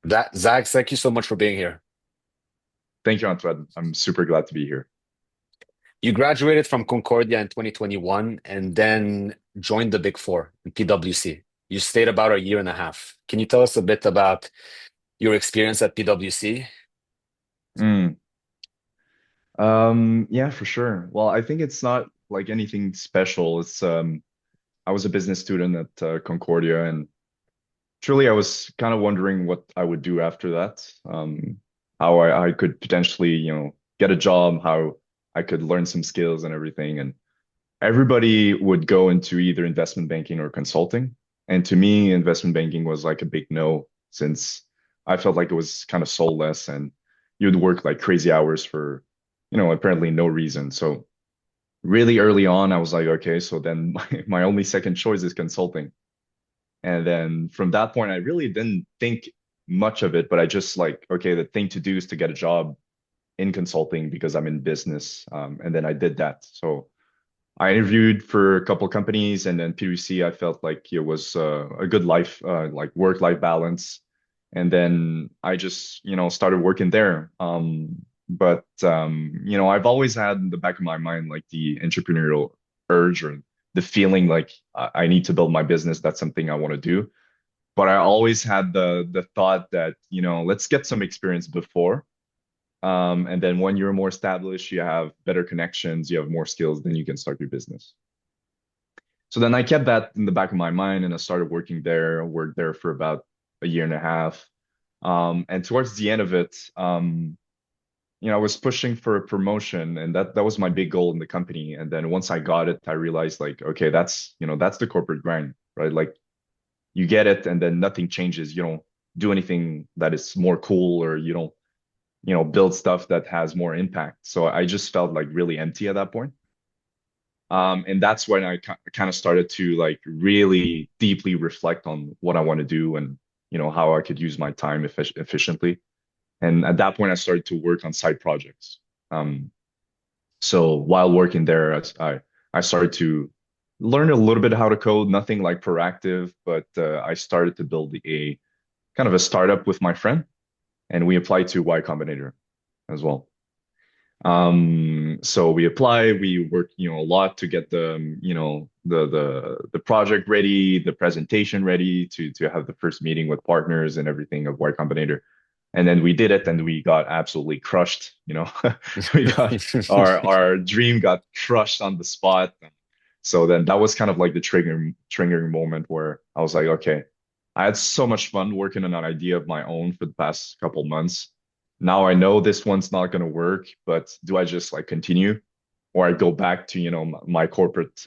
That Zach, thank you so much for being here. Thank you, Antoine. I'm super glad to be here. You graduated from Concordia in 2021 and then joined the Big Four in PwC. You stayed about a year and a half. Can you tell us a bit about your experience at PwC? Mm. Yeah, for sure. Well, I think it's not like anything special. I was a business student at Concordia, and truly, I was kind of wondering what I would do after that. How I could potentially, get a job, how I could learn some skills and everything. And everybody would go into either investment banking or consulting. And to me, investment banking was like a big no, since I felt like it was kind of soulless and you'd work like crazy hours for, apparently no reason. So really early on, I was like, okay, so then my only second choice is consulting. And then from that point, I really didn't think much of it, but I just like, okay, the thing to do is to get a job in consulting because I'm in business. And then I did that. So I interviewed for a couple companies, and then PwC, I felt like it was a good life, like work-life balance. And then I just, started working there. But I've always had in the back of my mind like the entrepreneurial urge or the feeling like I need to build my business. That's something I want to do. But I always had the thought that, let's get some experience before. And then when you're more established, you have better connections, you have more skills, then you can start your business. So then I kept that in the back of my mind and I started working there, worked there for about a year and a half. And towards the end of it, I was pushing for a promotion and that was my big goal in the company. And then once I got it, I realized like, okay, that's the corporate grind, right? Like you get it and then nothing changes. You don't do anything that is more cool or you don't build stuff that has more impact. So I just felt like really empty at that point. And that's when I kind of started to like really deeply reflect on what I want to do and how I could use my time efficiently. And at that point, I started to work on side projects. Um, so while working there, I started to learn a little bit how to code, nothing like proactive, but I started to build a kind of a startup with my friend, and we applied to Y Combinator as well. So we apply, we work, a lot to get the project ready, the presentation ready to have the first meeting with partners and everything of Y Combinator. And then we did it and we got absolutely crushed. We got our dream got crushed on the spot. So then that was kind of like the triggering moment where I was like, okay, I had so much fun working on an idea of my own for the past couple months. Now I know this one's not going to work, but do I just like continue or I go back to, my corporate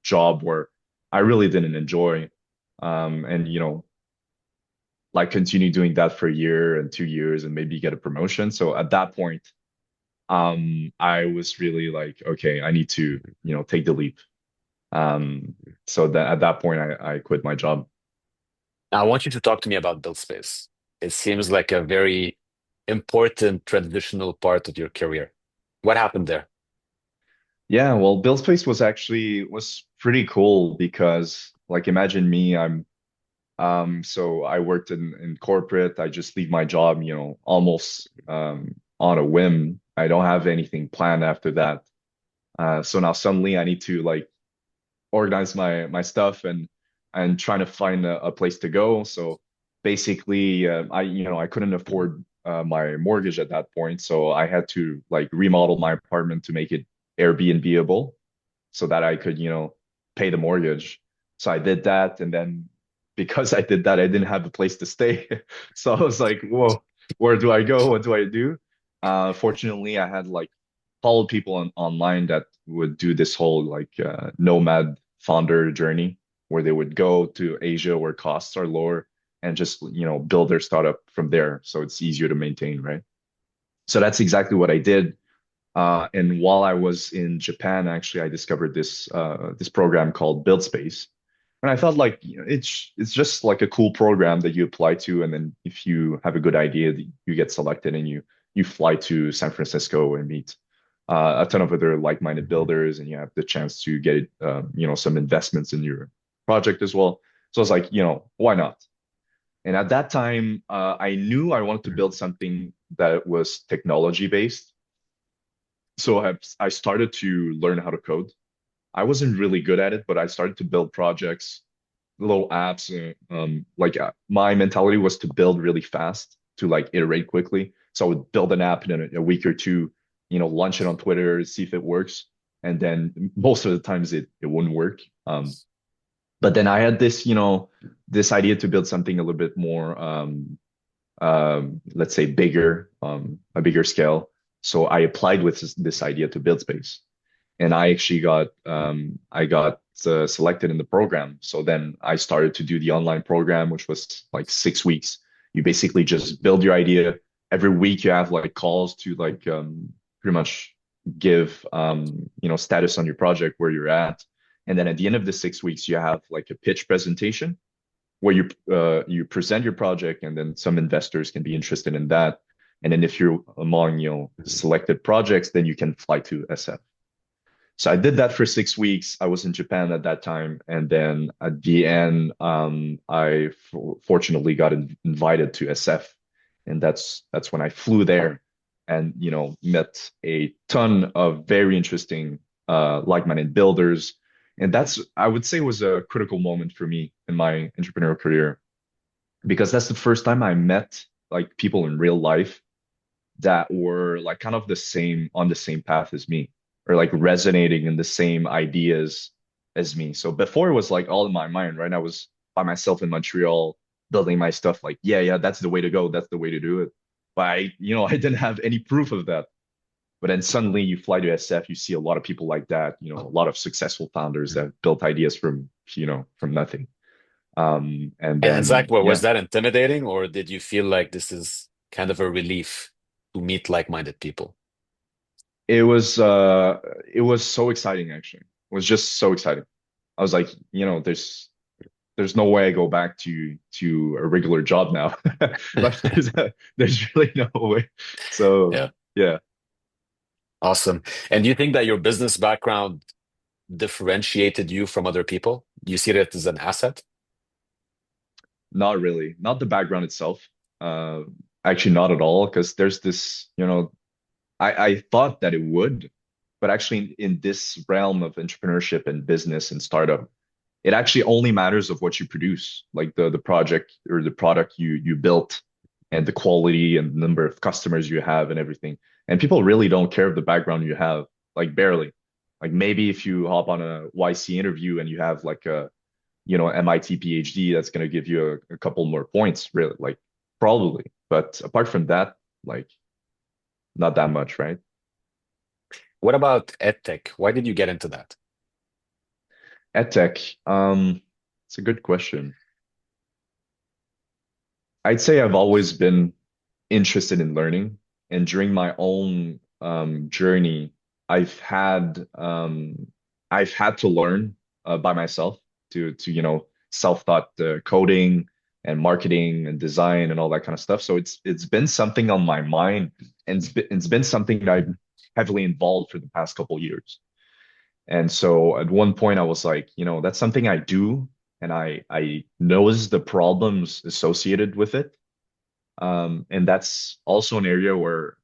job where I really didn't enjoy and, like continue doing that for a year and 2 years and maybe get a promotion. So at that point, I was really like, okay, I need to, take the leap. So that at that point, I quit my job. I want you to talk to me about Buildspace. It seems like a very important transitional part of your career. What happened there? Yeah, well, Buildspace was pretty cool because like imagine me, so I worked in corporate. I just leave my job, almost on a whim. I don't have anything planned after that. So now suddenly I need to like organize my stuff and trying to find a place to go. So basically, I couldn't afford my mortgage at that point, so I had to like remodel my apartment to make it Airbnbable so that I could, pay the mortgage. So I did that, and then because I did that, I didn't have a place to stay. So I was like, whoa, where do I go? What do I do? Fortunately, I had like followed people online that would do this whole like nomad founder journey where they would go to Asia where costs are lower and just, build their startup from there. So it's easier to maintain, right? So that's exactly what I did. And while I was in Japan, actually, I discovered this program called Buildspace, and I thought like it's just like a cool program that you apply to, and then if you have a good idea, you get selected and you fly to San Francisco and meet a ton of other like-minded builders, and you have the chance to get some investments in your project as well. So I was like, why not? And at that time, I knew I wanted to build something that was technology based. So I started to learn how to code. I wasn't really good at it, but I started to build projects, little apps. My mentality was to build really fast, to like iterate quickly. So I would build an app in a week or two, launch it on Twitter, see if it works. And then most of the times it wouldn't work. But then I had this idea to build something a little bit more, let's say bigger, a bigger scale. So I applied with this idea to Buildspace, and I actually got selected in the program. So then I started to do the online program, which was like 6 weeks. You basically just build your idea. Every week you have like calls to like pretty much give status on your project, where you're at. And then at the end of the 6 weeks, you have like a pitch presentation where you present your project, and then some investors can be interested in that. And then if you're among selected projects, then you can fly to SF. So I did that for 6 weeks. I was in Japan at that time, and then at the end, I fortunately got invited to SF, and that's when I flew there, and met a ton of very interesting like-minded builders, and that's, I would say, was a critical moment for me in my entrepreneurial career, because that's the first time I met like people in real life that were like kind of the same on the same path as me, or like resonating in the same ideas as me. So before it was like all in my mind, right? I was by myself in Montreal building my stuff like, yeah, yeah, that's the way to go. That's the way to do it. But I didn't have any proof of that. But then suddenly you fly to SF, you see a lot of people like that, a lot of successful founders that built ideas from nothing. And And Zach, then, was yeah, that intimidating, or did you feel like this is kind of a relief to meet like-minded people? it was uh it was so exciting actually. It was just so exciting. I was like, there's no way I go back to a regular job now. Like there's really no way. So Yeah, yeah, awesome. And do you think that your business background differentiated you from other people? Do you see it as an asset? not really. Not the background itself. Uh Actually not at all, because there's this, I thought that it would, but actually in this realm of entrepreneurship and business and startup, it actually only matters of what you produce, like the project or the product you built, and the quality and the number of customers you have and everything. And people really don't care of the background you have, like barely. Like maybe if you hop on a YC interview and you have like a MIT PhD, that's going to give you a couple more points, really, like probably. But apart from that, like not that much, right? What about EdTech? Why did you get into that? EdTech, it's a good question. I'd say I've always been interested in learning. And during my own journey, I've had um, I've had to learn by myself to self-taught coding and marketing and design and all that kind of stuff. So it's been something on my mind, and it's been something that I've heavily involved for the past couple years. And so at one point I was like, that's something I do, and I knows the problems associated with it, and that's also an area where,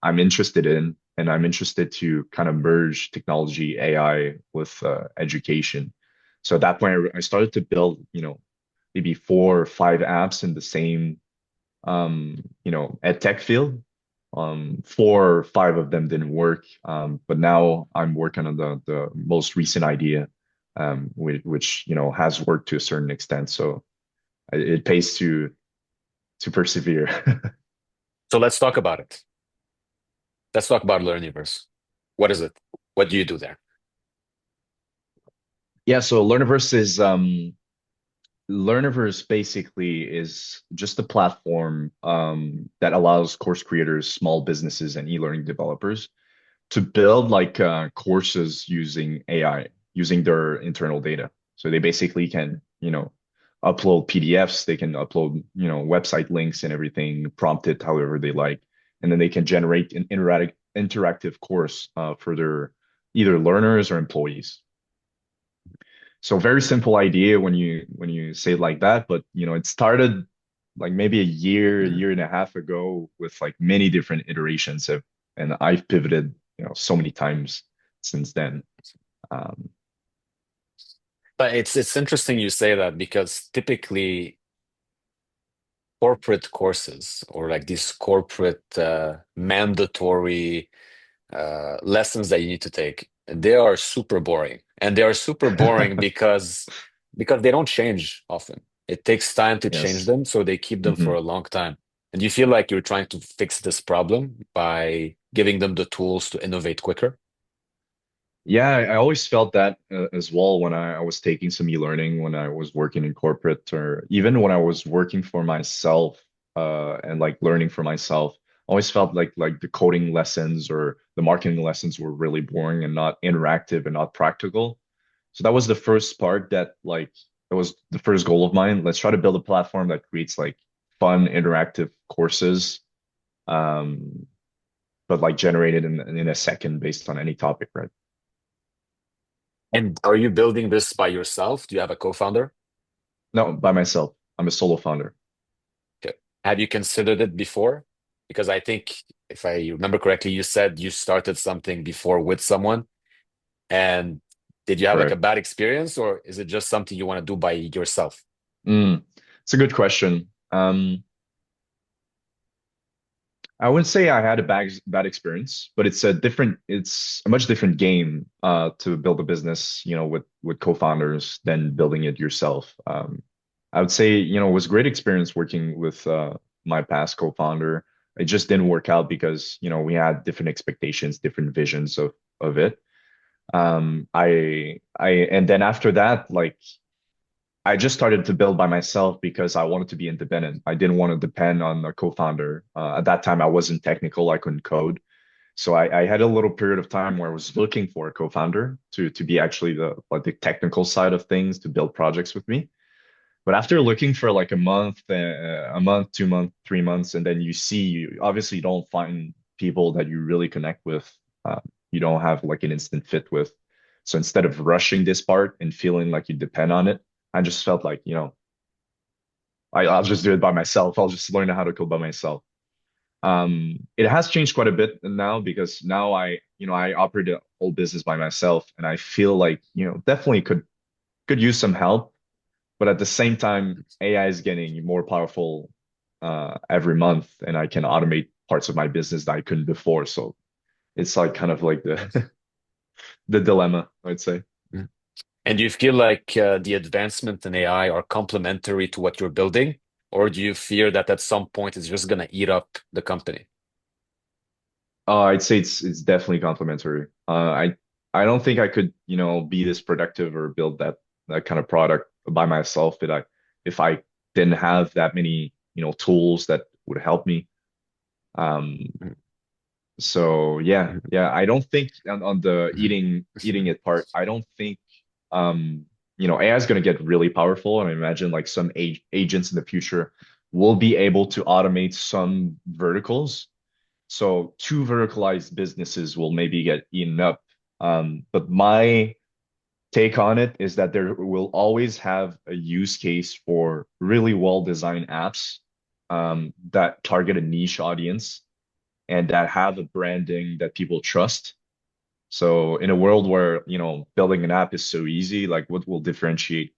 I'm interested in, and I'm interested to kind of merge technology, AI with education. So at that point, I started to build, maybe 4 or 5 apps in the same, ed tech field. 4 or 5 of them didn't work, but now I'm working on the most recent idea, which, has worked to a certain extent. So it pays to persevere. So let's talk about it. Let's talk about Learniverse. What is it? What do you do there? Yeah, so Learniverse basically is just a platform that allows course creators, small businesses, and e-learning developers to build like courses using AI, using their internal data. So they basically can, upload PDFs, they can upload, website links and everything, prompt it however they like, and then they can generate an interactive course for their either learners or employees. So very simple idea when you say it like that, but it started. like maybe a year and a half ago with like many different iterations of, and I've pivoted, so many times since then. Um, But it's interesting you say that because typically corporate courses or like these corporate mandatory lessons that you need to take, they are super boring. And they are super boring because they don't change often. It takes time to change yes. them, so they keep them for Mhm. a long time. And you feel like you're trying to fix this problem by giving them the tools to innovate quicker? Yeah, I always felt that as well when I was taking some e-learning when I was working in corporate or even when I was working for myself and like learning for myself. I always felt like the coding lessons or the marketing lessons were really boring and not interactive and not practical. So that was the first part that was the first goal of mine. Let's try to build a platform that creates like fun, interactive courses, um, but like generated in a second based on any topic, right? And are you building this by yourself? Do you have a co-founder? No, by myself. I'm a solo founder. Okay. Have you considered it before? Because I think, if I remember correctly, you said you started something before with someone. And did you have like a Correct. bad experience, or is it just something you want to do by yourself? Mm, it's a good question. I wouldn't say I had a bad experience, but it's a much different game to build a business, with co-founders than building it yourself. I would say, it was a great experience working with my past co-founder. It just didn't work out because, we had different expectations, different visions of it. And then after that, like I just started to build by myself because I wanted to be independent. I didn't want to depend on a co-founder. At that time, I wasn't technical. I couldn't code. So I had a little period of time where I was looking for a co-founder to be actually the technical side of things to build projects with me. But after looking for like a month, 2 months, 3 months, and then you obviously don't find people that you really connect with. Uh, you don't have like an instant fit with. So instead of rushing this part and feeling like you depend on it, I just felt like, I'll just do it by myself. I'll just learn how to code by myself. It has changed quite a bit now because now I operate a whole business by myself, and I feel like, definitely could use some help. But at the same time, AI is getting more powerful every month, and I can automate parts of my business that I couldn't before. So it's like kind of like the the dilemma, I'd say. Mhm. And do you feel like the advancement in AI are complementary to what you're building, or do you fear that at some point it's just going to eat up the company? I'd say it's definitely complementary. I don't think I could, be this productive or build that kind of product by myself if I didn't have that many, tools that would help me. Um, Mhm. so yeah, Mhm. yeah. I don't think on the Mhm. eating it part, I don't think um, AI is going to get really powerful, and I imagine like some agents in the future will be able to automate some verticals, so two verticalized businesses will maybe get eaten up. But my take on it is that there will always have a use case for really well-designed apps that target a niche audience and that have a branding that people trust. So in a world where, building an app is so easy, like what will differentiate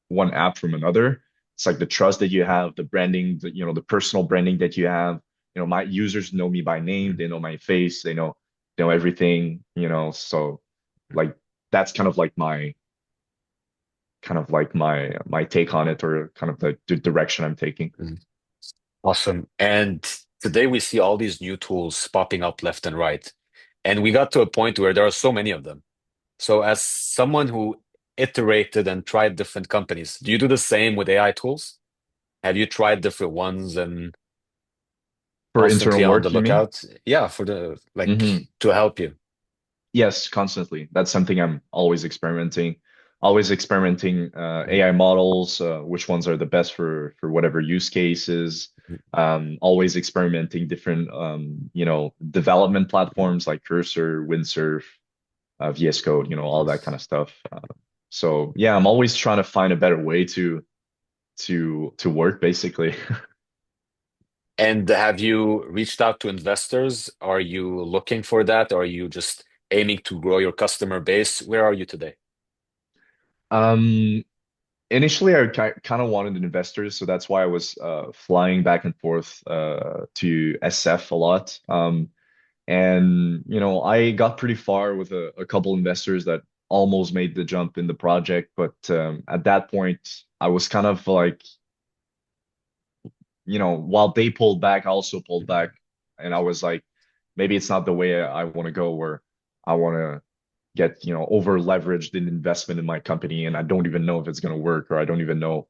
one app from another? It's like the trust that you have, the branding, the personal branding that you have. My users know me by name, they know my face, they know everything, so like that's kind of like my take on it, or kind of the direction I'm taking. Mhm. Awesome. And today we see all these new tools popping up left and right. And we got to a point where there are so many of them. So, as someone who iterated and tried different companies, do you do the same with AI tools? Have you tried different ones and For internal constantly on the work, you mean? lookout? Yeah, for the Hmm. like to help you. Yes, constantly. That's something I'm always experimenting Mhm. AI models, which ones are the best for whatever use cases. Always experimenting different, development platforms like Cursor, Windsurf, VS Code, all that kind of stuff. So yeah, I'm always trying to find a better way to work, basically. And have you reached out to investors? Are you looking for that? Or are you just aiming to grow your customer base? Where are you today? Um, Initially, I kind of wanted investors, so that's why I was flying back and forth to SF a lot. And I got pretty far with a couple investors that almost made the jump in the project, but at that point, I was kind of like, while they pulled back, I also pulled back, and I was like, maybe it's not the way I want to go, where I want to get over leveraged in investment in my company, and I don't even know if it's going to work, or I don't even know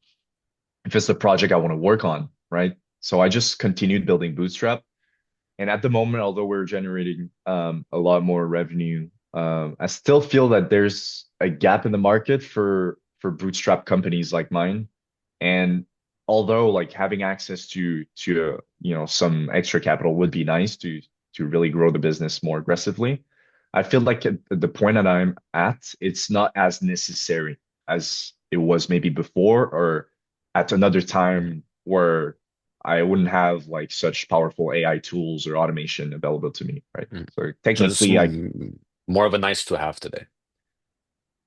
if it's the project I want to work on, right? So I just continued building Bootstrap. And at the moment, although we're generating a lot more revenue, I still feel that there's a gap in the market for Bootstrap companies like mine. And although like having access to some extra capital would be nice to really grow the business more aggressively, I feel like at the point that I'm at, it's not as necessary as it was maybe before or at another time where I wouldn't have like such powerful AI tools or automation available to me, right? Mm. So So it's technically, more of a nice to have today.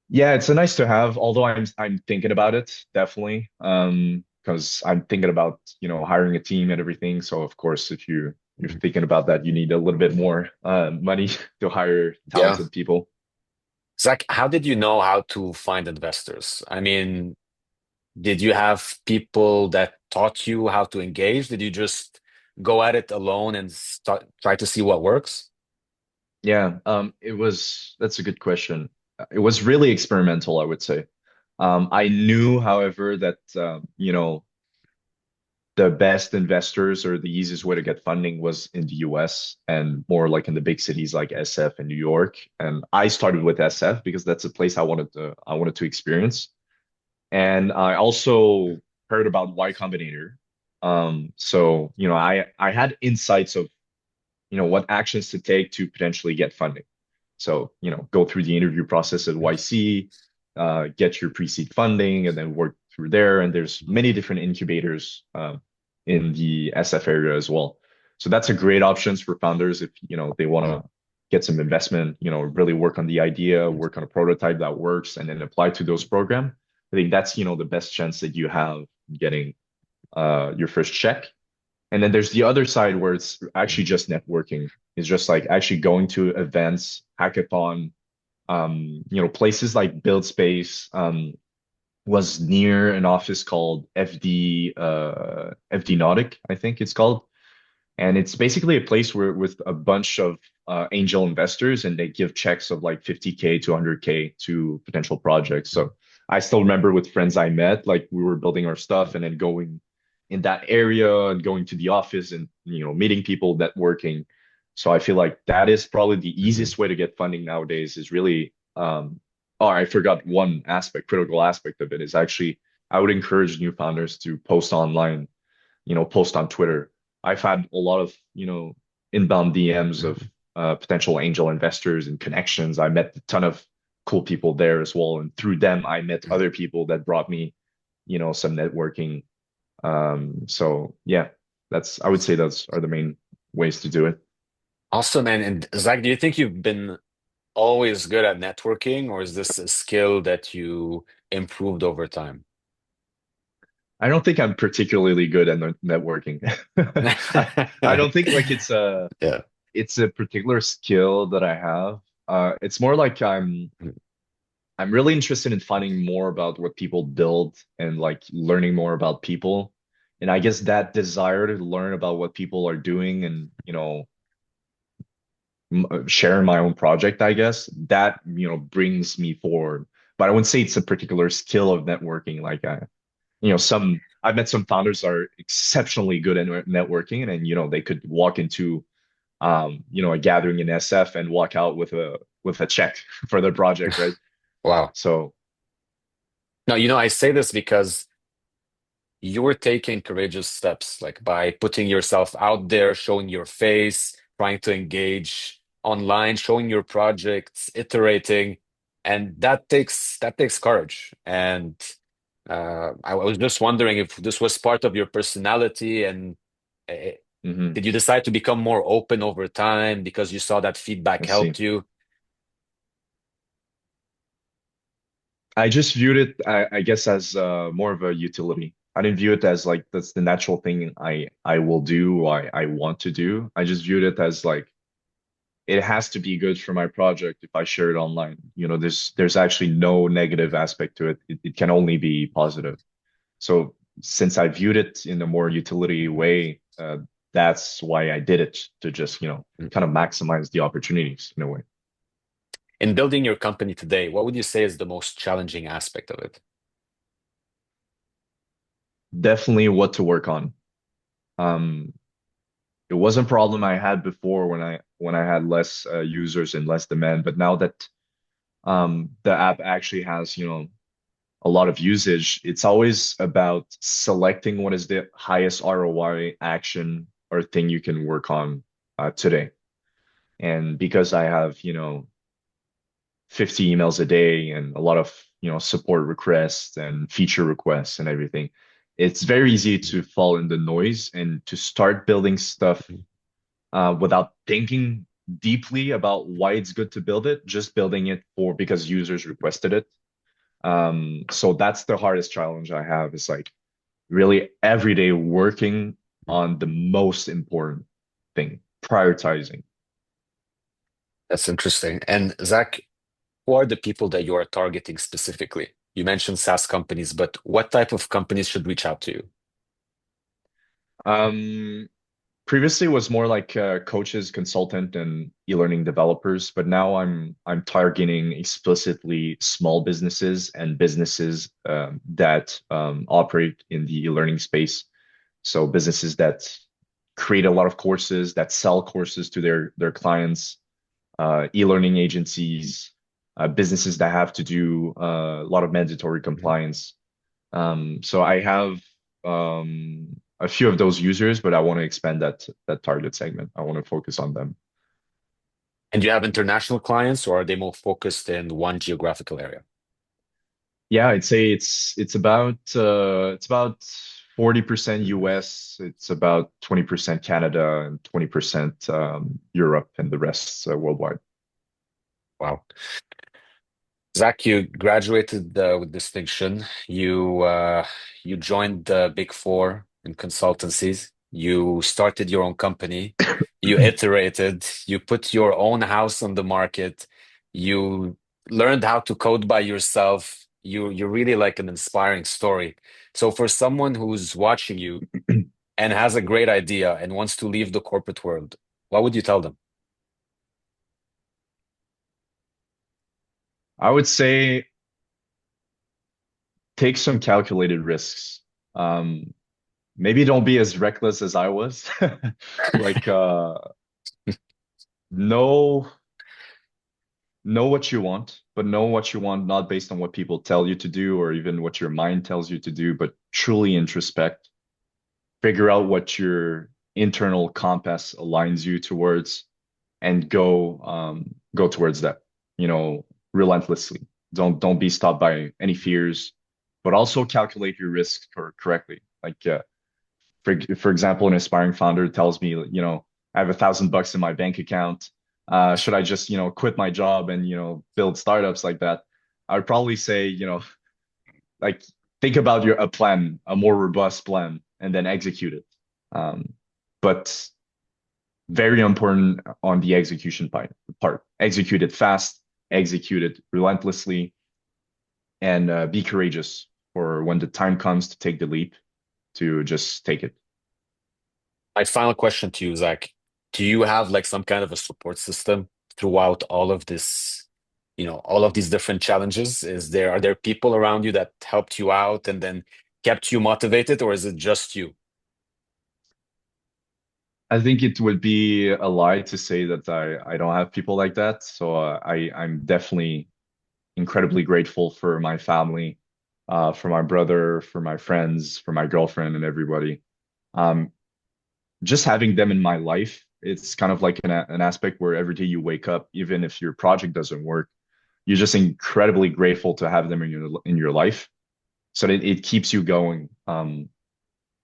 yeah, it's a nice to have. Although I'm thinking about it definitely, because I'm thinking about hiring a team and everything. So of course, if you're Mhm. thinking about that, you need a little bit more money to hire Yeah. talented people. Zach, how did you know how to find investors? I mean, did you have people that taught you how to engage? Did you just go at it alone and try to see what works? Yeah, that's a good question. It was really experimental, I would say. I knew, however, that the best investors or the easiest way to get funding was in the US and more like in the big cities like SF and New York. And I started with SF because that's a place I wanted to experience. And I also heard about Y Combinator. So I had insights of what actions to take to potentially get funding. So, go through the interview process at YC, get your pre-seed funding, and then work through there. And there's many different incubators in the SF area as well. So that's a great options for founders if they want to get some investment, really work on the idea, work on a prototype that works, and then apply to those programs. I think that's the best chance that you have getting your first check. And then there's the other side where it's actually just networking. It's just like actually going to events, hackathon, places like Buildspace, was near an office called FD Nautic, I think it's called. And it's basically a place where with a bunch of angel investors and they give checks of like 50K to 100K to potential projects. So I still remember with friends I met, like we were building our stuff and then going in that area and going to the office and meeting people, networking. So I feel like that is probably the Mhm. easiest way to get funding nowadays is really oh, I forgot one aspect, critical aspect of it is actually I would encourage new founders to post online, post on Twitter. I've had a lot of, inbound DMs of Mhm. potential angel investors and connections. I met a ton of cool people there as well. And through them, I met other people that brought me, some networking. So yeah, I would say those are the main ways to do it. Awesome, man. And Zach, do you think you've been always good at networking, or is this a skill that you improved over time? I don't think I'm particularly good at networking. I don't think like Yeah. it's a particular skill that I have. It's more like I'm really interested in finding more about what people build and like learning more about people. And I guess that desire to learn about what people are doing and, sharing my own project, I guess, that, brings me forward. But I wouldn't say it's a particular skill of networking. Like, I've met some founders that are exceptionally good at networking and then, they could walk into, a gathering in SF and walk out with a check for their project, right? Wow. So, No, I say this because you're taking courageous steps, like by putting yourself out there, showing your face, trying to engage online, showing your projects, iterating, and that takes courage. And I was just wondering if this was part of your personality, and Hmm. Did you decide to become more open over time because you saw that feedback I see. helped you? I just viewed it, I guess, as more of a utility. I didn't view it as like that's the natural thing I will do, I want to do. I just viewed it as like it has to be good for my project if I share it online. There's actually no negative aspect to it. It can only be positive. So since I viewed it in a more utility way, that's why I did it to just, kind of maximize the opportunities in a way. In building your company today, what would you say is the most challenging aspect of it? Definitely what to work on. Um, it wasn't a problem I had before when I had less users and less demand, but now that the app actually has, a lot of usage, it's always about selecting what is the highest ROI action or thing you can work on today. And because I have, 50 emails a day and a lot of, support requests and feature requests and everything, it's very easy to fall in the noise and to start building stuff without thinking deeply about why it's good to build it, just building it for because users requested it. So that's the hardest challenge I have is like really every day working on the most important thing, prioritizing. That's interesting. And Zach, who are the people that you are targeting specifically? You mentioned SaaS companies, but what type of companies should reach out to you? Um, Previously was more like coaches, consultant, and e-learning developers, but now I'm targeting explicitly small businesses and businesses that operate in the e-learning space. So businesses that create a lot of courses, that sell courses to their clients, e-learning agencies, businesses that have to do a lot of mandatory Mhm. compliance. So I have a few of those users, but I want to expand that target segment. I want to focus on them. And do you have international clients, or are they more focused in one geographical area? Yeah, I'd say it's about 40% Mhm. US, it's about 20% Canada and 20% Europe and the rest worldwide. Wow. Zach, you graduated with distinction. You joined the Big Four in consultancies. You started your own company. You iterated. You put your own house on the market. You learned how to code by yourself. You're really like an inspiring story. So for someone who's watching you and has a great idea and wants to leave the corporate world, what would you tell them? I would say take some calculated risks. Um, Maybe don't be as reckless as I was. Like know know what you want, but know what you want not based on what people tell you to do or even what your mind tells you to do, but truly introspect, figure out what your internal compass aligns you towards and go towards that, relentlessly. Don't be stopped by any fears, but also calculate your risk correctly. Like for example, an aspiring founder tells me, I have $1,000 in my bank account. Should I just, quit my job and, build startups like that? I would probably say, like think about a plan, a more robust plan, and then execute it. But very important on the execution part. Execute it fast, execute it relentlessly, and be courageous for when the time comes to take the leap to just take it. My final question to you, Zach. Do you have like some kind of a support system throughout all of this, all of these different challenges? Are there people around you that helped you out and then kept you motivated, or is it just you? I think it would be a lie to say that I don't have people like that. So I'm definitely incredibly grateful for my family, for my brother, for my friends, for my girlfriend, and everybody. Um, just having them in my life, it's kind of like an aspect where every day you wake up, even if your project doesn't work, you're just incredibly grateful to have them in your life, so that it keeps you going.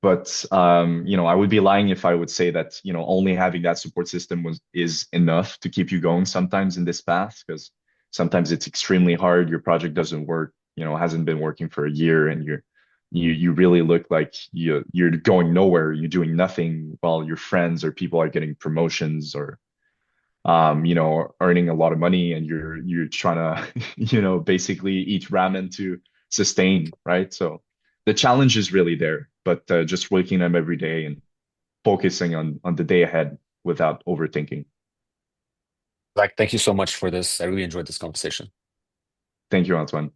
But I would be lying if I would say that, only having that support system is enough to keep you going sometimes in this path, because sometimes it's extremely hard. Your project doesn't work, hasn't been working for a year, and you really look like you're going nowhere. You're doing nothing while your friends or people are getting promotions or earning a lot of money, and you're trying to, basically eat ramen to sustain, right? So the challenge is really there, but just waking up every day and focusing on the day ahead without overthinking. Like, thank you so much for this. I really enjoyed this conversation. Thank you, Antoine.